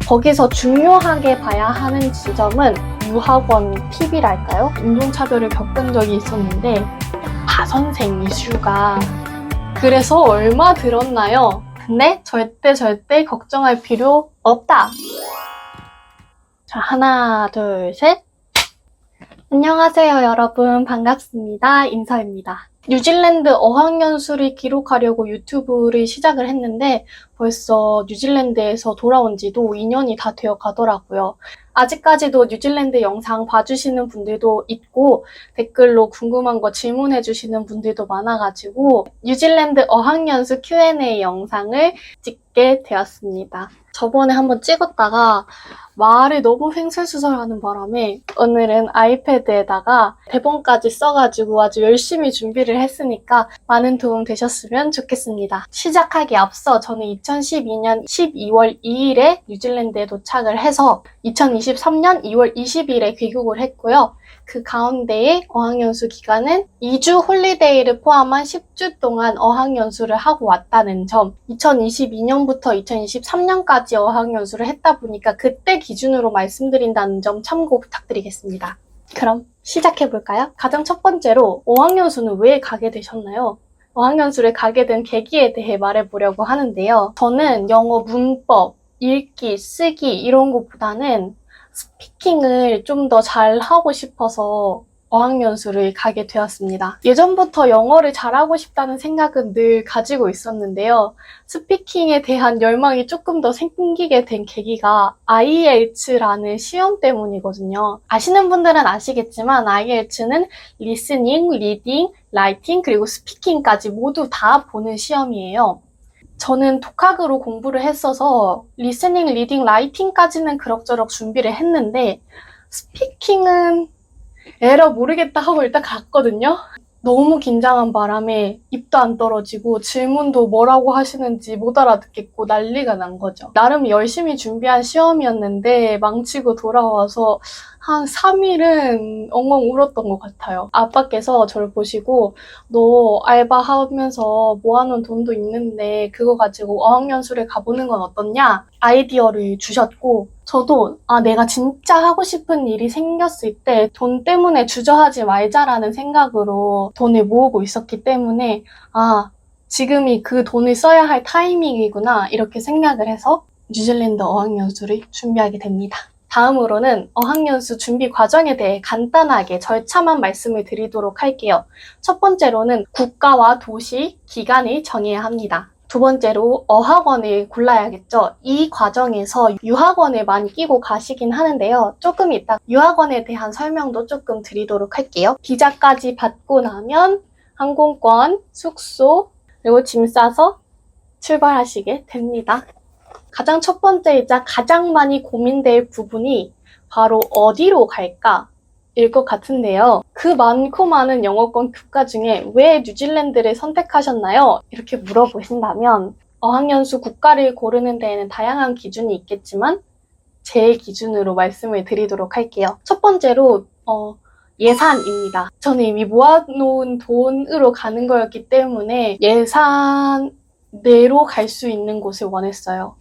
거기서 중요하게 봐야 하는 지점은 유학원 팁이랄까요? 인종차별을 겪은 적이 있었는데 선생 이슈가 그래서 얼마 들었나요? 근데 절대 걱정할 필요 없다. 자, 하나, 둘, 셋. 안녕하세요, 여러분. 반갑습니다. 인서입니다. 뉴질랜드 어학연수를 기록하려고 유튜브를 시작을 했는데 벌써 뉴질랜드에서 돌아온 지도 2년이 다 되어 가더라고요. 아직까지도 뉴질랜드 영상 봐주시는 분들도 있고 댓글로 궁금한 거 질문해 주시는 분들도 많아가지고 뉴질랜드 어학연수 Q&A 영상을 찍게 되었습니다. 저번에 한번 찍었다가 말을 너무 횡설수설하는 바람에 오늘은 아이패드에다가 대본까지 써가지고 아주 열심히 준비를 했으니까 많은 도움 되셨으면 좋겠습니다. 시작하기 앞서 저는 2012년 12월 2일에 뉴질랜드에 도착을 해서 2023년 2월 20일에 귀국을 했고요. 그 가운데에 어학연수 기간은 2주 홀리데이를 포함한 10주 동안 어학연수를 하고 왔다는 점, 2022년부터 2023년까지 어학연수를 했다 보니까 그때 기준으로 말씀드린다는 점 참고 부탁드리겠습니다. 그럼 시작해볼까요? 가장 첫 번째로 어학연수는 왜 가게 되셨나요? 어학연수를 가게 된 계기에 대해 말해보려고 하는데요. 저는 영어 문법, 읽기, 쓰기 이런 것보다는 스피킹을 좀 더 잘하고 싶어서 어학연수를 가게 되었습니다. 예전부터 영어를 잘하고 싶다는 생각은 늘 가지고 있었는데요. 스피킹에 대한 열망이 조금 더 생기게 된 계기가 IELTS라는 시험 때문이거든요. 아시는 분들은 아시겠지만 IELTS는 리스닝, 리딩, 라이팅 그리고 스피킹까지 모두 다 보는 시험이에요. 저는 독학으로 공부를 했어서 리스닝, 리딩, 라이팅까지는 그럭저럭 준비를 했는데 스피킹은 에러 모르겠다 하고 일단 갔거든요. 너무 긴장한 바람에 입도 안 떨어지고 질문도 뭐라고 하시는지 못 알아듣겠고 난리가 난 거죠. 나름 열심히 준비한 시험이었는데 망치고 돌아와서 한 3일은 엉엉 울었던 것 같아요. 아빠께서 저를 보시고 너 알바하면서 모아놓은 돈도 있는데 그거 가지고 어학연수를 가보는 건 어떻냐? 아이디어를 주셨고 저도 내가 진짜 하고 싶은 일이 생겼을 때 돈 때문에 주저하지 말자라는 생각으로 돈을 모으고 있었기 때문에 지금이 그 돈을 써야 할 타이밍이구나 이렇게 생각을 해서 뉴질랜드 어학연수를 준비하게 됩니다. 다음으로는 어학연수 준비 과정에 대해 간단하게 절차만 말씀을 드리도록 할게요. 첫 번째로는 국가와 도시, 기간을 정해야 합니다. 두 번째로 어학원을 골라야겠죠. 이 과정에서 유학원을 많이 끼고 가시긴 하는데요. 조금 이따 유학원에 대한 설명도 조금 드리도록 할게요. 비자까지 받고 나면 항공권, 숙소, 그리고 짐 싸서 출발하시게 됩니다. 가장 첫 번째이자 가장 많이 고민될 부분이 바로 어디로 갈까? 일 것 같은데요. 그 많고 많은 영어권 국가 중에 왜 뉴질랜드를 선택하셨나요? 이렇게 물어보신다면 어학연수 국가를 고르는 데에는 다양한 기준이 있겠지만 제 기준으로 말씀을 드리도록 할게요. 첫 번째로 예산입니다. 저는 이미 모아놓은 돈으로 가는 거였기 때문에 예산 내로 갈 수 있는 곳을 원했어요.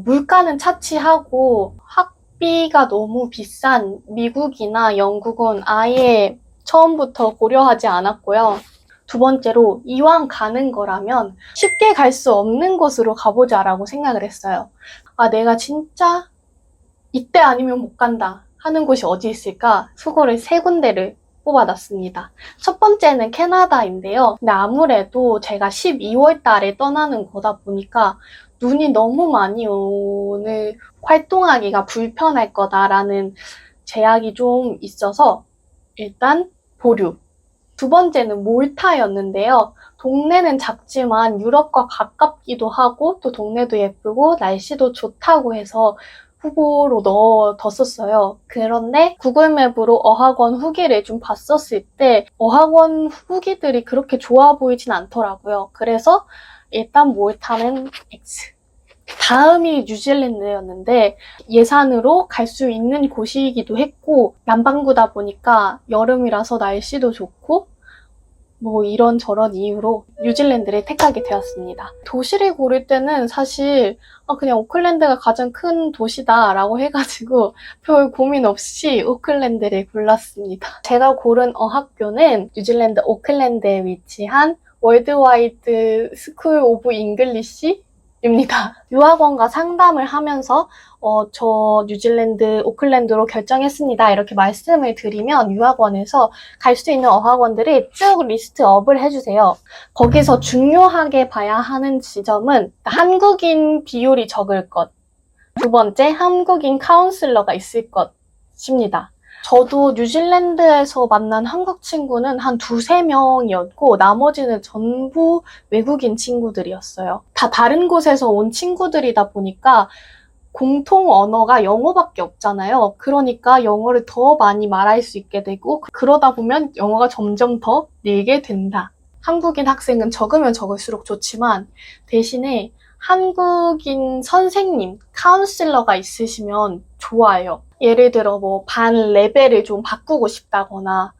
물가는 차치하고 학비가 너무 비싼 미국이나 영국은 아예 처음부터 고려하지 않았고요. 두 번째로 이왕 가는 거라면 쉽게 갈 수 없는 곳으로 가보자라고 생각을 했어요. 내가 진짜 이때 아니면 못 간다 하는 곳이 어디 있을까? 수고를 3군데를 뽑아놨습니다. 첫 번째는 캐나다인데요. 근데 아무래도 제가 12월 달에 떠나는 거다 보니까 눈이 너무 많이 오늘 활동하기가 불편할 거다라는 제약이 좀 있어서 일단 보류. 두 번째는 몰타였는데요. 동네는 작지만 유럽과 가깝기도 하고 또 동네도 예쁘고 날씨도 좋다고 해서 후보로 넣어뒀었어요. 그런데 구글맵으로 어학원 후기를 좀 봤었을 때 어학원 후기들이 그렇게 좋아 보이진 않더라고요. 그래서 일단 몰타는 X. 다음이 뉴질랜드였는데 예산으로 갈 수 있는 곳이기도 했고 남반구다 보니까 여름이라서 날씨도 좋고 뭐 이런저런 이유로 뉴질랜드를 택하게 되었습니다. 도시를 고를 때는 사실 그냥 오클랜드가 가장 큰 도시다라고 해가지고 별 고민 없이 오클랜드를 골랐습니다. 제가 고른 어학교는 뉴질랜드 오클랜드에 위치한 월드와이드 스쿨 오브 잉글리시입니다. 유학원과 상담을 하면서 저 뉴질랜드 오클랜드로 결정했습니다. 이렇게 말씀을 드리면 유학원에서 갈 수 있는 어학원들을 쭉 리스트업을 해주세요. 거기서 중요하게 봐야 하는 지점은 한국인 비율이 적을 것, 두 번째, 한국인 카운슬러가 있을 것입니다. 저도 뉴질랜드에서 만난 한국 친구는 한 두세 명이었고 나머지는 전부 외국인 친구들이었어요. 다 다른 곳에서 온 친구들이다 보니까 공통 언어가 영어밖에 없잖아요. 그러니까 영어를 더 많이 말할 수 있게 되고 그러다 보면 영어가 점점 더 늘게 된다. 한국인 학생은 적으면 적을수록 좋지만 대신에 한국인 선생님, 카운슬러가 있으시면 좋아요. 예를 들어 반 레벨을 좀 바꾸고 싶다거나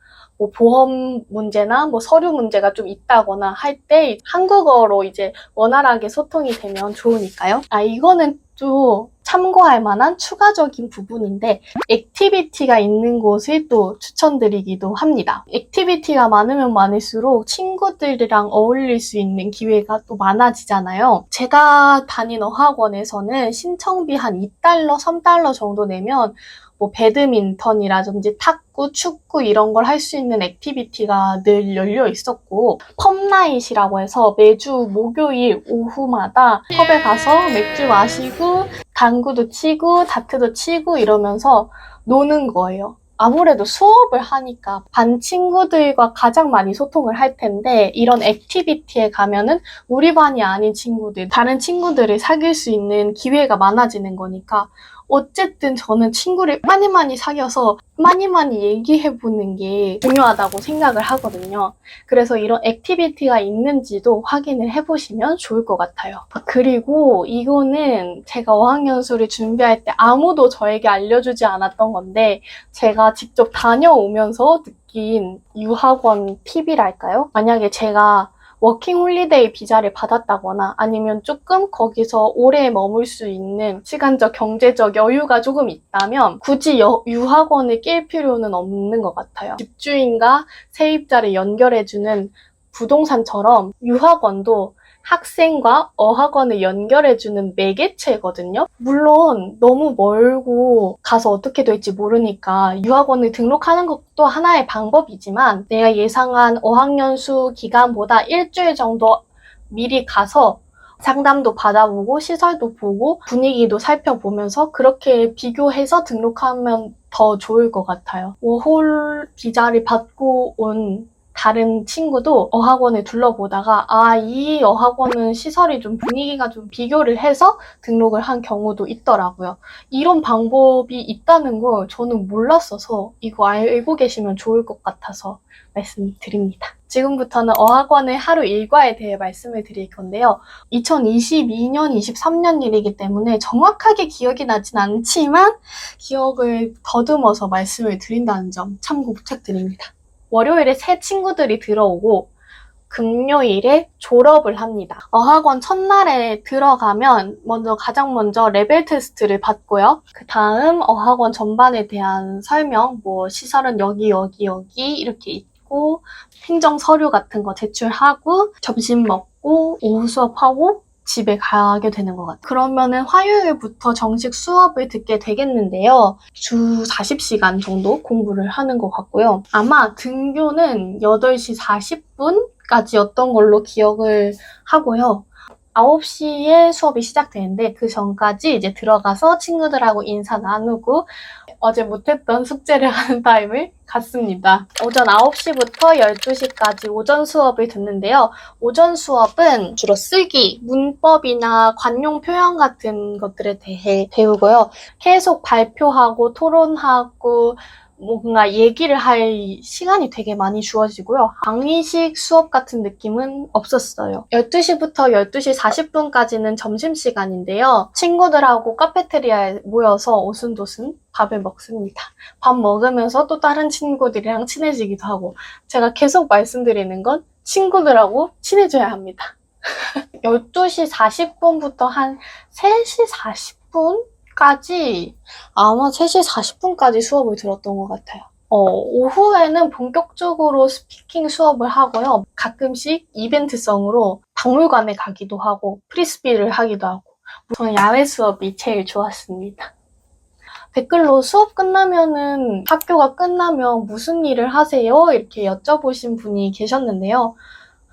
보험 문제나 서류 문제가 좀 있다거나 할 때 한국어로 이제 원활하게 소통이 되면 좋으니까요. 이거는 또 참고할 만한 추가적인 부분인데 액티비티가 있는 곳을 또 추천드리기도 합니다. 액티비티가 많으면 많을수록 친구들이랑 어울릴 수 있는 기회가 또 많아지잖아요. 제가 다닌 어학원에서는 신청비 한 $2, $3 정도 내면 배드민턴이라든지 탁구, 축구 이런 걸 할 수 있는 액티비티가 늘 열려 있었고 펍나잇이라고 해서 매주 목요일 오후마다 펍에 가서 맥주 마시고 당구도 치고 다트도 치고 이러면서 노는 거예요. 아무래도 수업을 하니까 반 친구들과 가장 많이 소통을 할 텐데 이런 액티비티에 가면은 우리 반이 아닌 친구들, 다른 친구들을 사귈 수 있는 기회가 많아지는 거니까 어쨌든 저는 친구를 많이 사귀어서 많이 얘기해보는 게 중요하다고 생각을 하거든요. 그래서 이런 액티비티가 있는지도 확인을 해보시면 좋을 것 같아요. 그리고 이거는 제가 어학연수를 준비할 때 아무도 저에게 알려주지 않았던 건데 제가 직접 다녀오면서 느낀 유학원 팁이랄까요? 만약에 제가 워킹 홀리데이 비자를 받았다거나 아니면 조금 거기서 오래 머물 수 있는 시간적, 경제적 여유가 조금 있다면 굳이 유학원을 낄 필요는 없는 것 같아요. 집주인과 세입자를 연결해주는 부동산처럼 유학원도 학생과 어학원을 연결해주는 매개체거든요. 물론 너무 멀고 가서 어떻게 될지 모르니까 유학원을 등록하는 것도 하나의 방법이지만 내가 예상한 어학연수 기간보다 일주일 정도 미리 가서 상담도 받아보고 시설도 보고 분위기도 살펴보면서 그렇게 비교해서 등록하면 더 좋을 것 같아요. 워홀 비자를 받고 온 다른 친구도 어학원을 둘러보다가 이 어학원은 시설이 좀 분위기가 좀 비교를 해서 등록을 한 경우도 있더라고요. 이런 방법이 있다는 걸 저는 몰랐어서 이거 알고 계시면 좋을 것 같아서 말씀드립니다. 지금부터는 어학원의 하루 일과에 대해 말씀을 드릴 건데요. 2022년, 23년 일이기 때문에 정확하게 기억이 나진 않지만 기억을 더듬어서 말씀을 드린다는 점 참고 부탁드립니다. 월요일에 새 친구들이 들어오고 금요일에 졸업을 합니다. 어학원 첫날에 들어가면 가장 먼저 레벨 테스트를 받고요. 그 다음 어학원 전반에 대한 설명, 시설은 여기 이렇게 있고 행정 서류 같은 거 제출하고 점심 먹고 오후 수업하고 집에 가게 되는 것 같아요. 그러면은 화요일부터 정식 수업을 듣게 되겠는데요. 주 40시간 정도 공부를 하는 것 같고요. 아마 등교는 8시 40분까지였던 걸로 기억을 하고요. 9시에 수업이 시작되는데 그 전까지 이제 들어가서 친구들하고 인사 나누고 어제 못했던 숙제를 하는 타임을 갖습니다. 오전 9시부터 12시까지 오전 수업을 듣는데요. 오전 수업은 주로 쓰기, 문법이나 관용 표현 같은 것들에 대해 배우고요. 계속 발표하고 토론하고 뭔가 얘기를 할 시간이 되게 많이 주어지고요. 강의식 수업 같은 느낌은 없었어요. 12시부터 12시 40분까지는 점심시간인데요. 친구들하고 카페테리아에 모여서 오순도순 밥을 먹습니다. 밥 먹으면서 또 다른 친구들이랑 친해지기도 하고, 제가 계속 말씀드리는 건 친구들하고 친해져야 합니다. 12시 40분부터 한 3시 40분까지, 아마 3시 40분까지 수업을 들었던 것 같아요. 오후에는 본격적으로 스피킹 수업을 하고요. 가끔씩 이벤트성으로 박물관에 가기도 하고, 프리스비를 하기도 하고, 저는 야외 수업이 제일 좋았습니다. 댓글로 수업 끝나면은, 학교가 끝나면 무슨 일을 하세요? 이렇게 여쭤보신 분이 계셨는데요.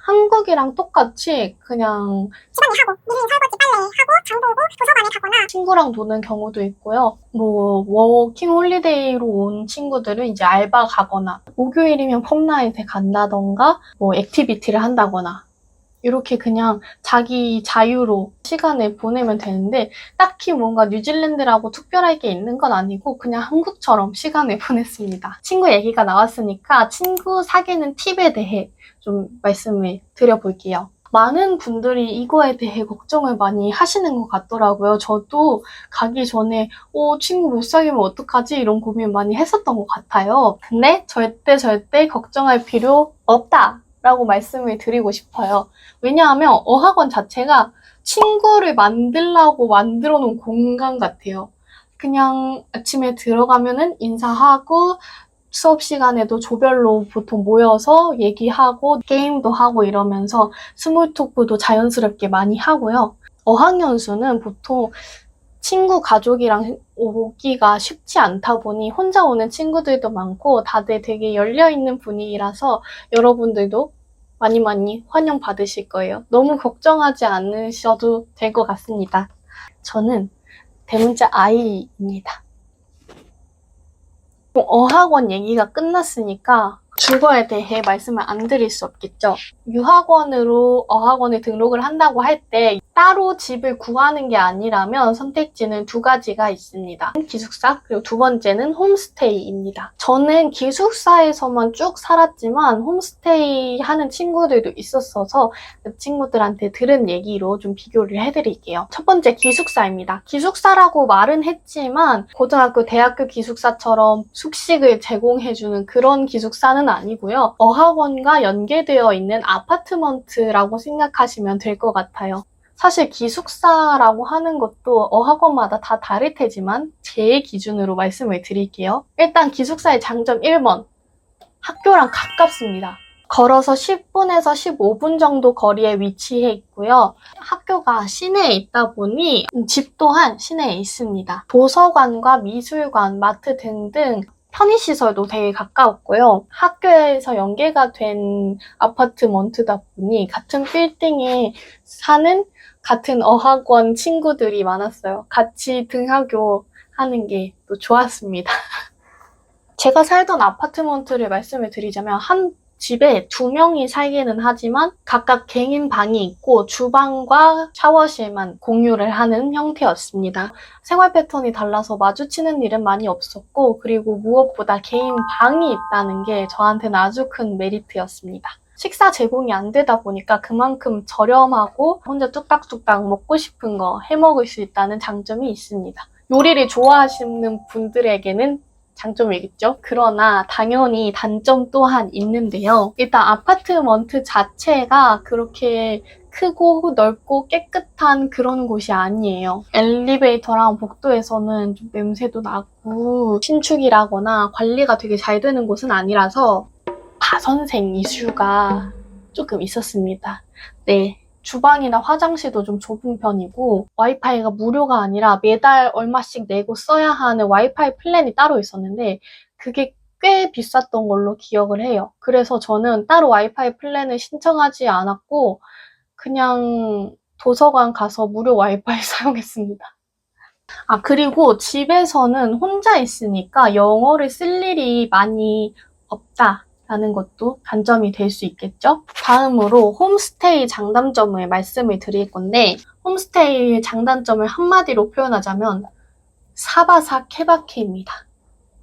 한국이랑 똑같이 그냥 집안일 하고, 밀린 설거지, 빨래 하고, 장 보고, 도서관에 가거나 친구랑 노는 경우도 있고요. 뭐 워킹 홀리데이로 온 친구들은 이제 알바 가거나, 목요일이면 폼나잇에 간다던가 뭐 액티비티를 한다거나, 이렇게 그냥 자기 자유로 시간을 보내면 되는데, 딱히 뭔가 뉴질랜드라고 특별할 게 있는 건 아니고 그냥 한국처럼 시간을 보냈습니다. 친구 얘기가 나왔으니까 친구 사귀는 팁에 대해 좀 말씀을 드려볼게요. 많은 분들이 이거에 대해 걱정을 많이 하시는 것 같더라고요. 저도 가기 전에 친구 못 사귀면 어떡하지? 이런 고민 많이 했었던 것 같아요. 근데 절대 걱정할 필요 없다! 라고 말씀을 드리고 싶어요. 왜냐하면 어학원 자체가 친구를 만들려고 만들어 놓은 공간 같아요. 그냥 아침에 들어가면은 인사하고, 수업 시간에도 조별로 보통 모여서 얘기하고 게임도 하고 이러면서 스몰 토크도 자연스럽게 많이 하고요. 어학연수는 보통 친구 가족이랑 오기가 쉽지 않다 보니 혼자 오는 친구들도 많고, 다들 되게 열려있는 분위기라서 여러분들도 많이 환영받으실 거예요. 너무 걱정하지 않으셔도 될 것 같습니다. 저는 대문자 I입니다. 어학원 얘기가 끝났으니까 주거에 대해 말씀을 안 드릴 수 없겠죠. 유학원으로 어학원에 등록을 한다고 할 때 따로 집을 구하는 게 아니라면 선택지는 2가지가 있습니다. 기숙사, 그리고 2번째는 홈스테이입니다. 저는 기숙사에서만 쭉 살았지만 홈스테이 하는 친구들도 있었어서 그 친구들한테 들은 얘기로 좀 비교를 해드릴게요. 첫 번째, 기숙사입니다. 기숙사라고 말은 했지만 고등학교, 대학교 기숙사처럼 숙식을 제공해주는 그런 기숙사는 아니고요. 어학원과 연계되어 있는 아파트먼트라고 생각하시면 될 것 같아요. 사실 기숙사라고 하는 것도 어학원마다 다 다를 테지만 제 기준으로 말씀을 드릴게요. 일단 기숙사의 장점 1번, 학교랑 가깝습니다. 걸어서 10분에서 15분 정도 거리에 위치해 있고요. 학교가 시내에 있다 보니 집 또한 시내에 있습니다. 도서관과 미술관, 마트 등등 편의시설도 되게 가까웠고요. 학교에서 연계가 된 아파트먼트다 보니 같은 빌딩에 사는 같은 어학원 친구들이 많았어요. 같이 등하교 하는 게 또 좋았습니다. 제가 살던 아파트먼트를 말씀을 드리자면 한 집에 2명이 살기는 하지만 각각 개인 방이 있고 주방과 샤워실만 공유를 하는 형태였습니다. 생활 패턴이 달라서 마주치는 일은 많이 없었고, 그리고 무엇보다 개인 방이 있다는 게 저한테는 아주 큰 메리트였습니다. 식사 제공이 안 되다 보니까 그만큼 저렴하고 혼자 뚝딱뚝딱 먹고 싶은 거 해먹을 수 있다는 장점이 있습니다. 요리를 좋아하시는 분들에게는 장점이겠죠? 그러나 당연히 단점 또한 있는데요. 일단 아파트먼트 자체가 그렇게 크고 넓고 깨끗한 그런 곳이 아니에요. 엘리베이터랑 복도에서는 좀 냄새도 나고 신축이라거나 관리가 되게 잘 되는 곳은 아니라서 가선생 이슈가 조금 있었습니다. 네. 주방이나 화장실도 좀 좁은 편이고, 와이파이가 무료가 아니라 매달 얼마씩 내고 써야 하는 와이파이 플랜이 따로 있었는데 그게 꽤 비쌌던 걸로 기억을 해요. 그래서 저는 따로 와이파이 플랜을 신청하지 않았고 그냥 도서관 가서 무료 와이파이 사용했습니다. 그리고 집에서는 혼자 있으니까 영어를 쓸 일이 많이 없다 라는 것도 단점이 될 수 있겠죠? 다음으로 홈스테이 장단점을 말씀을 드릴 건데, 홈스테이의 장단점을 한마디로 표현하자면 사바사 케바케입니다.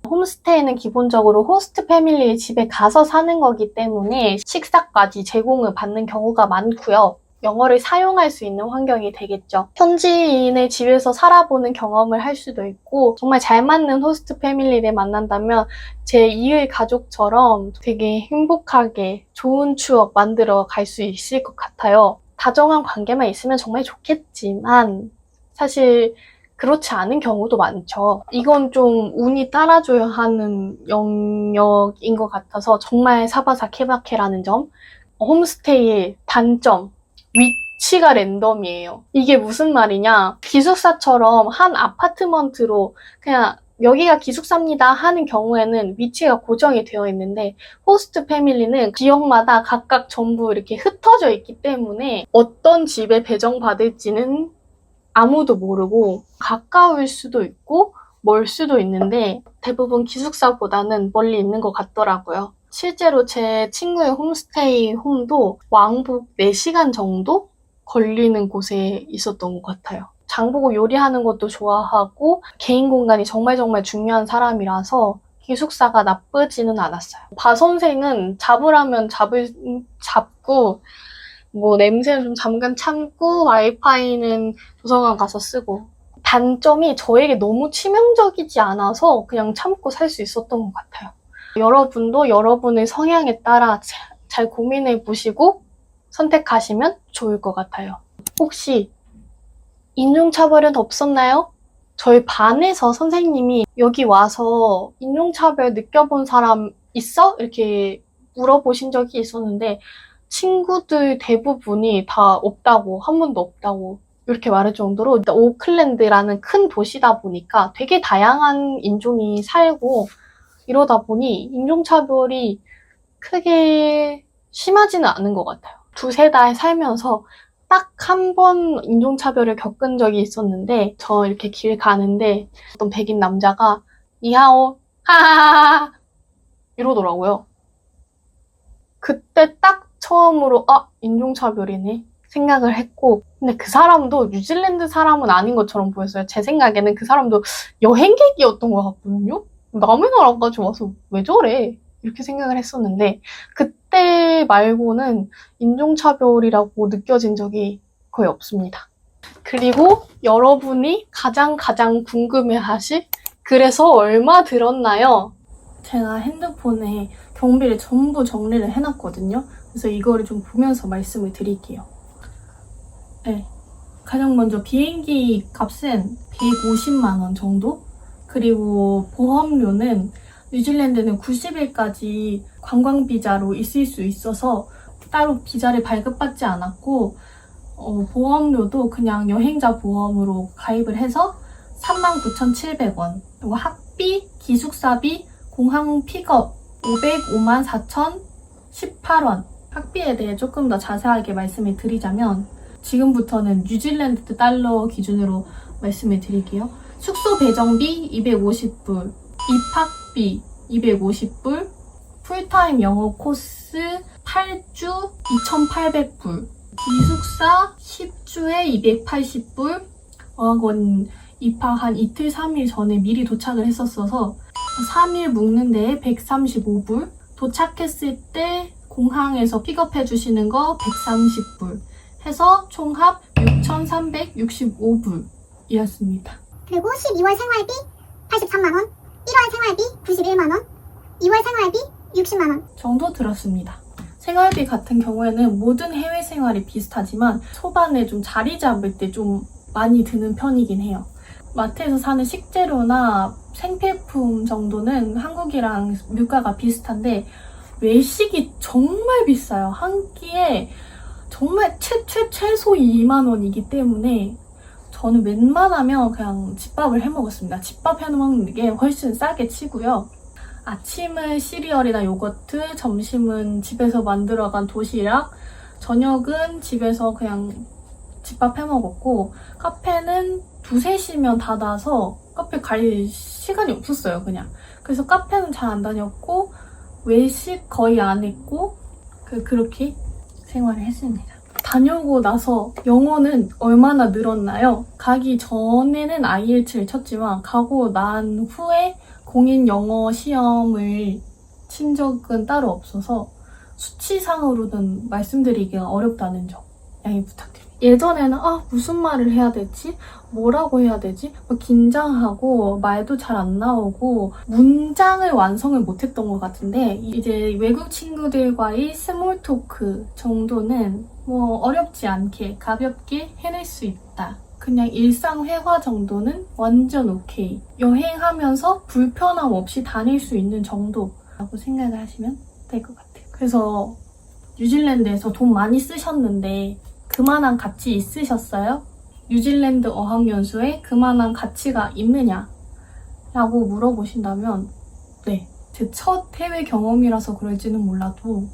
홈스테이는 기본적으로 호스트 패밀리의 집에 가서 사는 거기 때문에 식사까지 제공을 받는 경우가 많고요. 영어를 사용할 수 있는 환경이 되겠죠. 현지인의 집에서 살아보는 경험을 할 수도 있고 정말 잘 맞는 호스트 패밀리를 만난다면 제 이의 가족처럼 되게 행복하게 좋은 추억 만들어 갈 수 있을 것 같아요. 다정한 관계만 있으면 정말 좋겠지만 사실 그렇지 않은 경우도 많죠. 이건 좀 운이 따라줘야 하는 영역인 것 같아서 정말 사바사케바케라는 점. 홈스테이의 단점, 위치가 랜덤이에요. 이게 무슨 말이냐? 기숙사처럼 한 아파트먼트로 그냥 여기가 기숙사입니다 하는 경우에는 위치가 고정이 되어 있는데 호스트 패밀리는 지역마다 각각 전부 이렇게 흩어져 있기 때문에 어떤 집에 배정받을지는 아무도 모르고 가까울 수도 있고 멀 수도 있는데 대부분 기숙사보다는 멀리 있는 것 같더라고요. 실제로 제 친구의 홈스테이 홈도 왕복 4시간 정도 걸리는 곳에 있었던 것 같아요. 장보고 요리하는 것도 좋아하고 개인 공간이 정말 중요한 사람이라서 기숙사가 나쁘지는 않았어요. 바 선생은 잡으라면 잡고 뭐 냄새는 좀 잠깐 참고 와이파이는 도서관 가서 쓰고 단점이 저에게 너무 치명적이지 않아서 그냥 참고 살 수 있었던 것 같아요. 여러분도 여러분의 성향에 따라 잘 고민해 보시고 선택하시면 좋을 것 같아요. 혹시 인종차별은 없었나요? 저희 반에서 선생님이 여기 와서 인종차별 느껴본 사람 있어? 이렇게 물어보신 적이 있었는데 친구들 대부분이 다 없다고, 한 번도 없다고 이렇게 말할 정도로 오클랜드라는 큰 도시다 보니까 되게 다양한 인종이 살고 이러다 보니 인종차별이 크게 심하지는 않은 것 같아요. 2-3달 살면서 딱 한 번 인종차별을 겪은 적이 있었는데 저 이렇게 길 가는데 어떤 백인 남자가 니하오 하하하하 이러더라고요. 그때 딱 처음으로 인종차별이네 생각을 했고 근데 그 사람도 뉴질랜드 사람은 아닌 것처럼 보였어요. 제 생각에는 그 사람도 여행객이었던 것 같거든요. 남의 나라까지 와서 왜 저래? 이렇게 생각을 했었는데 그때 말고는 인종차별이라고 느껴진 적이 거의 없습니다. 그리고 여러분이 가장 궁금해하실 그래서 얼마 들었나요? 제가 핸드폰에 경비를 전부 정리를 해놨거든요. 그래서 이거를 좀 보면서 말씀을 드릴게요. 네, 가장 먼저 비행기 값은 150만 원 정도? 그리고 보험료는 뉴질랜드는 90일까지 관광비자로 있을 수 있어서 따로 비자를 발급받지 않았고 보험료도 그냥 여행자 보험으로 가입을 해서 39,700원 그리고 학비, 기숙사비, 공항 픽업 505만 4,018원 학비에 대해 조금 더 자세하게 말씀을 드리자면 지금부터는 뉴질랜드 달러 기준으로 말씀을 드릴게요. 숙소 배정비 250불, 입학비 250불, 풀타임 영어 코스 8주 2,800불, 기숙사 10주에 280불, 어학원 입학 한 이틀 3일 전에 미리 도착을 했었어서 3일 묵는 데에 135불, 도착했을 때 공항에서 픽업해 주시는 거 130불 해서 총합 6,365불이었습니다. 그리고 12월 생활비 83만원, 1월 생활비 91만원, 2월 생활비 60만원 정도 들었습니다. 생활비 같은 경우에는 모든 해외 생활이 비슷하지만 초반에 좀 자리 잡을 때 좀 많이 드는 편이긴 해요. 마트에서 사는 식재료나 생필품 정도는 한국이랑 물가가 비슷한데 외식이 정말 비싸요. 한 끼에 정말 최소 2만 원이기 때문에 저는 웬만하면 그냥 집밥을 해 먹었습니다. 집밥 해 먹는 게 훨씬 싸게 치고요. 아침은 시리얼이나 요거트, 점심은 집에서 만들어간 도시락, 저녁은 집에서 그냥 집밥 해 먹었고 카페는 2-3시면 닫아서 카페 갈 시간이 없었어요, 그냥. 그래서 카페는 잘 안 다녔고 외식 거의 안 했고 그렇게 생활을 했습니다. 다녀오고 나서 영어는 얼마나 늘었나요? 가기 전에는 IELTS를 쳤지만 가고 난 후에 공인 영어 시험을 친 적은 따로 없어서 수치상으로는 말씀드리기가 어렵다는 점 양해 부탁드립니다. 예전에는 무슨 말을 해야 되지? 뭐라고 해야 되지? 긴장하고 말도 잘 안 나오고 문장을 완성을 못했던 것 같은데 이제 외국 친구들과의 스몰 토크 정도는 어렵지 않게 가볍게 해낼 수 있다. 그냥 일상 회화 정도는 완전 오케이. 여행하면서 불편함 없이 다닐 수 있는 정도라고 생각을 하시면 될 것 같아요. 그래서 뉴질랜드에서 돈 많이 쓰셨는데 그만한 가치 있으셨어요? 뉴질랜드 어학연수에 그만한 가치가 있느냐? 라고 물어보신다면 네, 제 첫 해외 경험이라서 그럴지는 몰라도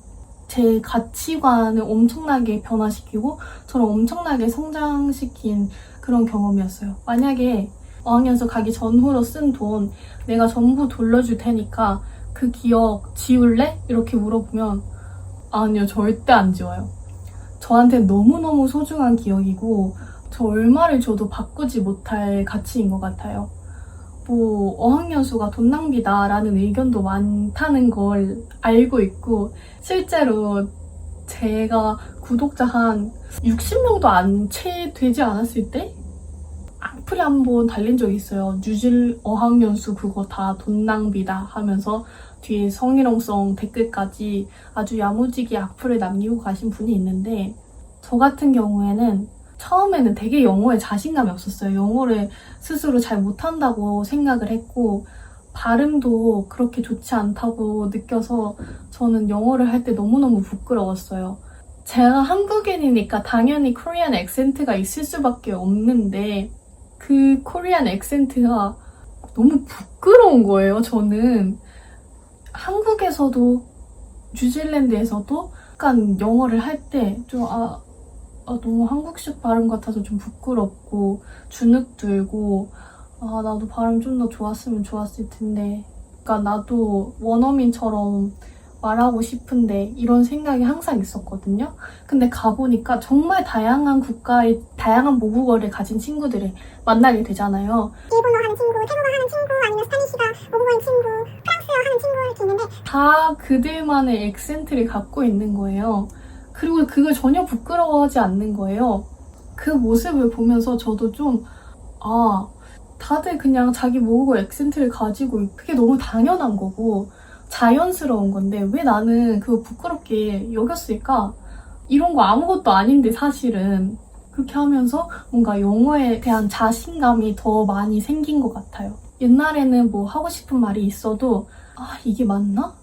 제 가치관을 엄청나게 변화시키고 저를 엄청나게 성장시킨 그런 경험이었어요. 만약에 어학연수 가기 전후로 쓴 돈 내가 전부 돌려줄 테니까 그 기억 지울래? 이렇게 물어보면 아니요, 절대 안 지워요. 저한테 너무너무 소중한 기억이고 저 얼마를 줘도 바꾸지 못할 가치인 것 같아요. 어학연수가 돈 낭비다라는 의견도 많다는 걸 알고 있고 실제로 제가 구독자 한 60명도 채 되지 않았을 때 악플이 한번 달린 적이 있어요. 뉴질 어학연수 그거 다 돈 낭비다 하면서 뒤에 성희롱성 댓글까지 아주 야무지게 악플을 남기고 가신 분이 있는데 저 같은 경우에는 처음에는 되게 영어에 자신감이 없었어요. 영어를 스스로 잘 못한다고 생각을 했고 발음도 그렇게 좋지 않다고 느껴서 저는 영어를 할 때 너무너무 부끄러웠어요. 제가 한국인이니까 당연히 코리안 액센트가 있을 수밖에 없는데 그 코리안 액센트가 너무 부끄러운 거예요. 저는 한국에서도 뉴질랜드에서도 약간 영어를 할 때 좀 너무 한국식 발음 같아서 좀 부끄럽고 주눅 들고 나도 발음 좀 더 좋았으면 좋았을 텐데 그러니까 나도 원어민처럼 말하고 싶은데 이런 생각이 항상 있었거든요. 근데 가보니까 정말 다양한 국가의 다양한 모국어를 가진 친구들을 만나게 되잖아요. 일본어 하는 친구, 태국어 하는 친구, 아니면 스파니시가 모국어인 친구, 프랑스어 하는 친구 이렇게 있는데 다 그들만의 액센트를 갖고 있는 거예요. 그리고 그걸 전혀 부끄러워하지 않는 거예요. 그 모습을 보면서 저도 좀 다들 그냥 자기 모국어 액센트를 가지고 그게 너무 당연한 거고 자연스러운 건데 왜 나는 그거 부끄럽게 여겼을까? 이런 거 아무것도 아닌데 사실은 그렇게 하면서 뭔가 영어에 대한 자신감이 더 많이 생긴 것 같아요. 옛날에는 하고 싶은 말이 있어도 이게 맞나?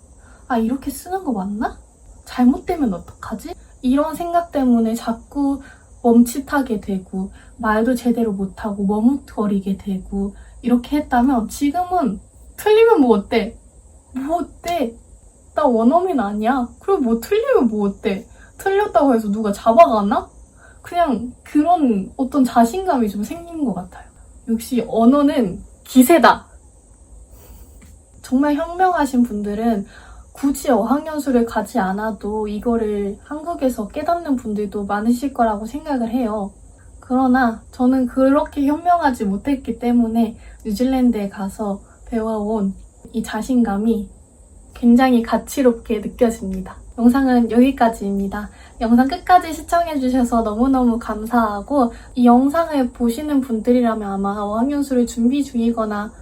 이렇게 쓰는 거 맞나? 잘못되면 어떡하지? 이런 생각 때문에 자꾸 멈칫하게 되고 말도 제대로 못하고 머뭇거리게 되고 이렇게 했다면 지금은 틀리면 뭐 어때? 뭐 어때? 나 원어민 아니야. 그리고 틀리면 뭐 어때? 틀렸다고 해서 누가 잡아가나? 그냥 그런 어떤 자신감이 좀 생긴 것 같아요. 역시 언어는 기세다. 정말 현명하신 분들은 굳이 어학연수를 가지 않아도 이거를 한국에서 깨닫는 분들도 많으실 거라고 생각을 해요. 그러나 저는 그렇게 현명하지 못했기 때문에 뉴질랜드에 가서 배워온 이 자신감이 굉장히 가치롭게 느껴집니다. 영상은 여기까지입니다. 영상 끝까지 시청해주셔서 너무너무 감사하고 이 영상을 보시는 분들이라면 아마 어학연수를 준비 중이거나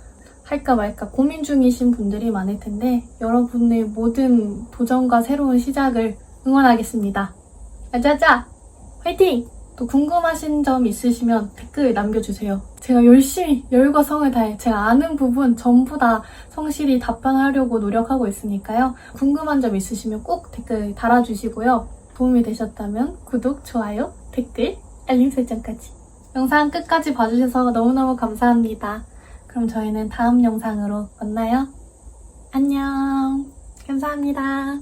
할까 말까 고민 중이신 분들이 많을 텐데 여러분의 모든 도전과 새로운 시작을 응원하겠습니다. 아자자! 화이팅! 또 궁금하신 점 있으시면 댓글 남겨주세요. 제가 열심히 열과 성을 다해 제가 아는 부분 전부 다 성실히 답변하려고 노력하고 있으니까요. 궁금한 점 있으시면 꼭 댓글 달아주시고요. 도움이 되셨다면 구독, 좋아요, 댓글, 알림 설정까지. 영상 끝까지 봐주셔서 너무너무 감사합니다. 그럼 저희는 다음 영상으로 만나요. 안녕. 감사합니다.